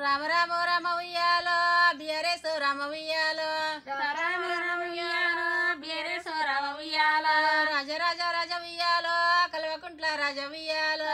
రామ రామ రామ ఉయ్యాలో బియరేసు రామ ఉయ్యాలో రామ రామ ఉయ్యాలో బీరేశో రామ ఉయ్యాలో రాజ రాజ రాజ ఉయ్యాలో కల్వకుంట్ల రాజ ఉయ్యాలో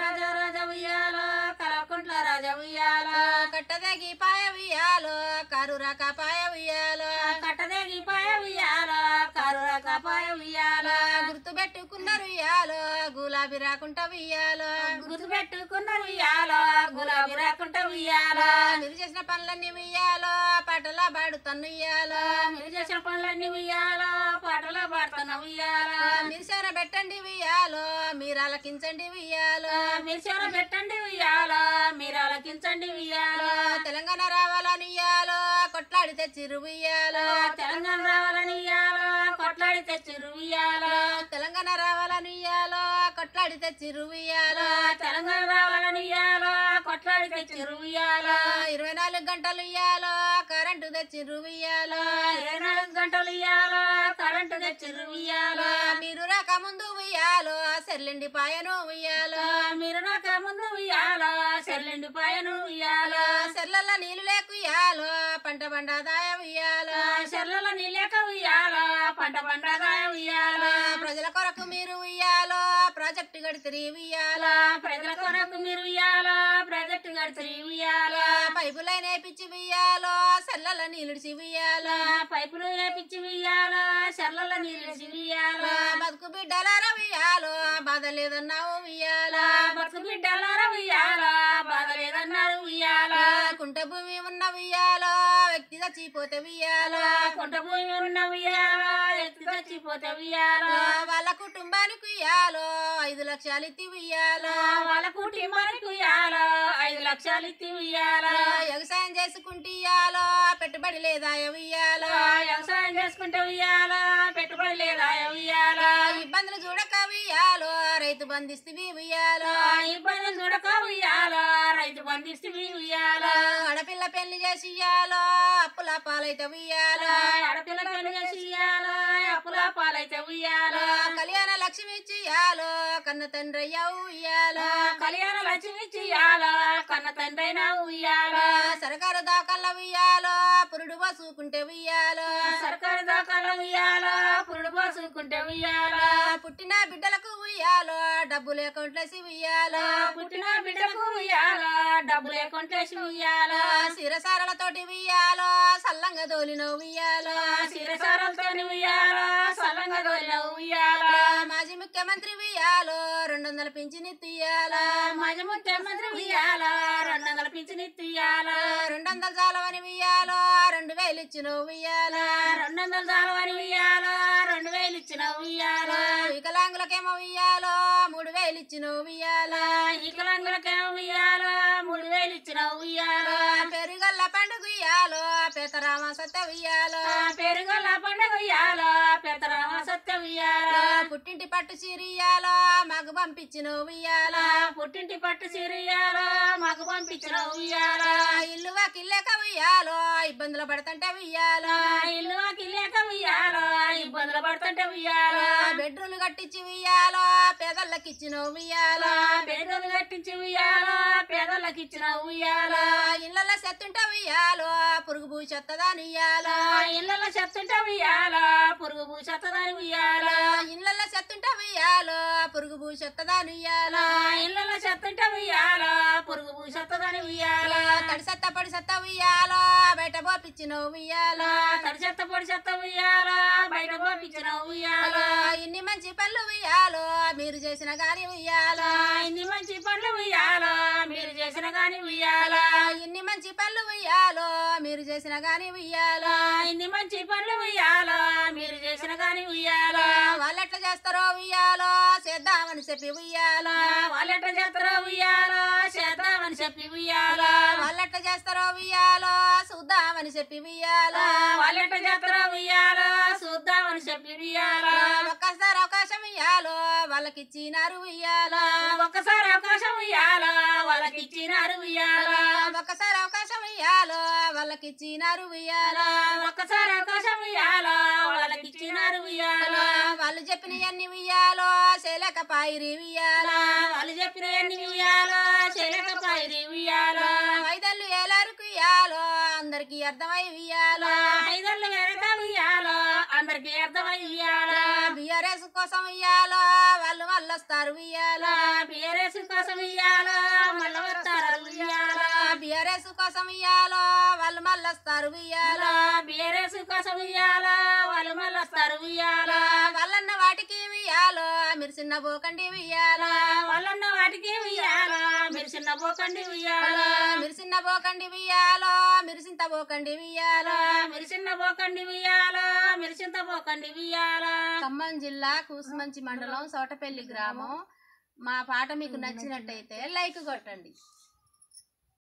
రాజ రాజ ఉయ్యాలో కలకుంట్ల రాజ ఉయ్యాలో కట్టదగి పాయ ఉయ్యాలో కారు రాక పాయ ఉయ్యాలో కట్టదేగి పాయ ఉయ్యాలో కరుర కపాయ ఉయ్యాలో గుర్తు పెట్టుకున్నారు ఉయ్యాలో గులాబీ రాకుంట ఉయ్యాలో గుర్తు పెట్టుకున్నారు ఉయ్యాలో గులాబీ రాకుంట ఉయ్యాలో మీరు చేసిన పనులన్నీ ఉయ్యాలో పాటలా పాడుతన్ను ఉయ్యాలో మీరు చేసిన పనులన్నీ ఉయ్యాలో పాటలు పాడుతున్న ఉయ్యాలో మీరు సేన పెట్టండి ఉయ్యాలో మీరు అలకించండి ఉయ్యాలో మీరు చెర పెట్టండి ఉయ్యాలో మీరు ఆలకించండి ఉయ్యాలో తెలంగాణ రావాలని ఉయ్యాలో కొట్లాడి తెచ్చిరు ఉయ్యాలో తెలంగాణ రావాలని ఉయ్యాలో కొట్లాడి తెచ్చిరు ఉయ్యాలో తెలంగాణ రావాలని ఉయ్యాలో కొట్లాడి తెచ్చిరు ఉయ్యాలో తెలంగాణ రావాలని ఉయ్యాలో కొట్లాడి తెచ్చిరు ఉయ్యాలో 24 గంటలు ఉయ్యాలో కరెంటు తెచ్చిరు ఉయ్యాలో 24 గంటలు ఉయ్యాలో కరెంటు తెచ్చిరు ఉయ్యాలో మీరు రాక ముందు ఉయ్యాలో సెర్లిండి పాయను ఉయ్యాలో మీరు నాక ముందు ఉయ్యాలో చెల్లిండి పాయను ఉయ్యాలో సెర్లల్లో నీళ్లు లేకుయ్యాలో పంట బండాదాయ ఉయ్యాలో చెర్లలో నీళ్ళక ఉయ్యాలో పంట పండగాయ ఉయ్యాలో ప్రజల కొరకు మీరు ఉయ్యాలో ప్రాజెక్టు గడితిరి ఉయ్యాలో ప్రజల కొరకు మీరు ఉయ్యాలో ప్రాజెక్టు గడిచి ఉయ్యాలో పైపులైన పిచ్చి ఉయ్యాలో సెర్లలో నీళ్ళుడిచి ఉయ్యాలో పైపులు వేపించి ఉయ్యాలో చెర్లలో నీళ్ళు ఉయ్యాలో బతుకు బిడ్డలార ఉయ్యాలో బాధ లేదన్నావు ఉయ్యాలో బతుకు బిడ్డలారా ఉయ్యాలో బాధ లేదన్నారు ఉయ్యాలో కుంట భూమి ఉన్న ఉయ్యాలో వ్యక్తి చచ్చిపోతే ఉయ్యాలో కొంట భూమి ఉన్న ఉయ్యాలో ఎత్తి చచ్చిపోతే ఉయ్యాలో వాళ్ళ కుటుంబానికి ఉయ్యాలో 5 లక్షలు ఇత్తి ఉయ్యాలో వాళ్ళ కుటుంబానికి ఉయ్యాలో 5 లక్షలు ఇత్తి ఉయ్యాలో వ్యవసాయం చేసుకుంటే ఇయ్యాలో పెట్టుబడి లేదా ఉయ్యాలో వ్యవసాయం చేసుకుంటే ఉయ్యాలో పెట్టుబడి లేదా ఉయ్యాలో ఇబ్బందులు చూడక ఉయ్యాలో రైతు బంధిస్తే ఉయ్యాలో ఇబ్బందులు చూడక ఉయ్యాలో రైతు బంధిస్తే ఉయ్యాలో ఆడపిల్ల పెళ్లి చేసి ఇయ్యాలో అప్పుల పాలైతే ఉయ్యాలో ఆడపిల్ల పెళ్లి చేసి ఉయ్యాలో అప్పుల పాలైతే ఉయ్యాలో కళ్యాణ లక్ష్మి ఇచ్చి ఇయ్యాలో కన్న తండ్రి అయ్యావు ఉయ్యాలో కళ్యాణ లక్ష్మి ఇయ్యాలో కన్న తండ్రైనా ఉయ్యాలో సరకారు దాకల్ల ఉయ్యాలో పురుడు పోసుకుంటే ఉయ్యాలో సర్కారు దాకాలో ఉయ్యాలో పురుడు పోసుకుంటే ఉయ్యాలో పుట్టిన బిడ్డలకు ఉయ్యాలో డబ్బులు అకౌంట్లేసి ఉయ్యాలో పుట్టిన బిడ్డకు ఉయ్యాలో డబ్బు లేకుంటేసి ఉయ్యాలో సిరసారలతోటి ఉయ్యాలో సల్లంగా దోలిన ఉయ్యాలో శిరసారలతోని ఉయ్యాలో సల్లంగా దోలిన ఉయ్యాలో మాజీ ముఖ్యమంత్రి ఉయ్యాలో 200 పింఛని తీయాలో మాజీ ముఖ్యమంత్రి ఉయ్యాలో 200 పింఛని ఇయ్యాలో 200 చాలవని ఉయ్యాలో 2000 ఇచ్చిన ఉయ్యాలో 200 చాలవని ఉయ్యాలో 2000 ఇచ్చిన ఉయ్యాలో వికలాంగులకేమో ఉయ్యాలో 3000 ఇచ్చిన ఉయ్యాలో వికలాంగులకేమో ఉయ్యాలో 3000 ఇచ్చిన ఉయ్యాలో పెరుగల్ల పండుగ ఉయ్యాలో పేతరామ సత్య ఉయ్యాలో పెరుగల పండుగ ఉయ్యాలో పెద్దరామ సత్య ఉయ్యాలో పుట్టింటి పట్టు చీరియాలో మాకు పంపించిన ఉయ్యాలో పుట్టింటి పట్టు చీరియాలో మాకు పంపించిన ఉయ్యాలో ఇల్లు వాకిల్లేక ఉయ్యాలో ఇబ్బందులు పడుతుంటే ఉయ్యాలో ఇల్లు కిల్లేక ఉయ్యాలో ఇబ్బందులు పడుతుంటే ఉయ్యాలో బెడ్రూమ్లు కట్టించి ఉయ్యాలో పేదళ్ళకి ఇచ్చిన ఉయ్యాలో పేదలు కట్టించి ఉయ్యాలో పేదలకు ఇచ్చిన ఉయ్యాలో ఇళ్ళల్లో సెత్తుంటే ఉయ్యాలో పురుగు పూచెత్తదాని ఉయ్యాలో ఇళ్ళలో చెత్తుంటే ఉయ్యాలో పురుగు పూసెత్తదని ఉయ్యాలో ఇళ్ళల్లో సెత్తుంటే ఉయ్యాలో పురుగు పూచెత్తదాని ఉయ్యాలో ఇళ్ళలో చెత్తుంటే ఉయ్యాలో పురుగు పూసెత్తదని ఉయ్యాలో తడి సత్త పొడి సత్త ఉయ్యాలో బయట పోపిచ్చిన ఉయ్యాలో తడి చెత్త పొడి చెత్త ఉయ్యాలో బయట పంపించిన ఉయ్యాలో ఇన్ని మంచి పనులు ఉయ్యాలో మీరు చేసిన గాని ఉయ్యాలో ఇన్ని మంచి పనులు ఉయ్యాలో మీరు చేసిన గాని ఉయ్యాలో ఇన్ని మంచి పనులు ఉయ్యాలో మీరు చేసిన గాని ఉయ్యాలో ఇన్ని మంచి పనులు ఉయ్యాలో మీరు చేసిన గాని ఉయ్యాలో వాళ్ళు ఎట్లా చేస్తారో ఉయ్యాలో చేద్దామని చెప్పి ఉయ్యాలో వాళ్ళెట్ట చేస్తారో ఉయ్యాలో చేద్దామని చెప్పి ఉయ్యాలో వాళ్ళు ఎట్లా చేస్తారో ఉయ్యాలో చూద్దామని చెప్పి ఉయ్యాలో వాళ్ళెట్ట చేస్తారో ఉయ్యాలో చూద్దామని చెప్పి ఉయ్యాలో ఒక్కసారి అవకాశం ఇయ్యాలో వాళ్ళకి ఇచ్చినారు ఉయ్యాలో ఒక్కసారి అవకాశం ఉయ్యాలో వాళ్ళకి ఇచ్చినారు ఉయ్యాలో ఒక్కసారి అవకాశం ఇయ్యాలో వాళ్ళకి ఇచ్చినారు ఉయ్యాలో ఒక్కసారి అవకాశం ఉయ్యాలో వాళ్ళకి ఇచ్చినారు ఉయ్యాలో వాళ్ళు చెప్పినవన్నీ ఉయ్యాలో చేయలేకపాయిరి ఉయ్యాలో వాళ్ళు చెప్పిన ఎన్ని ఉయ్యాలో చేయలేకపోయి ఉయ్యాలో ఐదళ్ళు అందరికి అర్థమై ఉయ్యాలో ఐదళ్ళు వెనక ఉయ్యాలో అందరికి అర్థమై ఉయ్యాలో బిఆర్ఎస్ కోసం ఉయ్యాలో వాళ్ళు మళ్ళొస్తారు ఉయ్యాలో బీఆర్ఎస్ కోసం ఉయ్యాలో మళ్ళీ వస్తారు ఉయ్యాలో బిఆర్ఎస్ కోసం ఉయ్యాలో వాళ్ళు మళ్ళొస్తారు ఉయ్యాలో బీఆర్ఎస్ కోసం ఉయ్యాలో వాళ్ళు మళ్ళీ వస్తారు ఉయ్యాలో వాళ్ళన్న వాటికి ఉయ్యాలో మీరు చిన్న పోకండి ఉయ్యాలో వాళ్ళన్న వాటికి ఉయ్యాలో మీరు చిన్న పోకండి ఉయ్యాలో మీరు చిన్న పోకండి ఉయ్యాలో మీరు చింత పోకండి ఉయ్యాలో మీరు చిన్న పోకండి ఉయ్యాలో మీరు చింత పోకండి ఉయ్యాలో ఖమ్మం జిల్లా కూసుమంచి మండలం సోటపల్లి గ్రామం. మా పాట మీకు నచ్చినట్టయితే లైక్ కొట్టండి.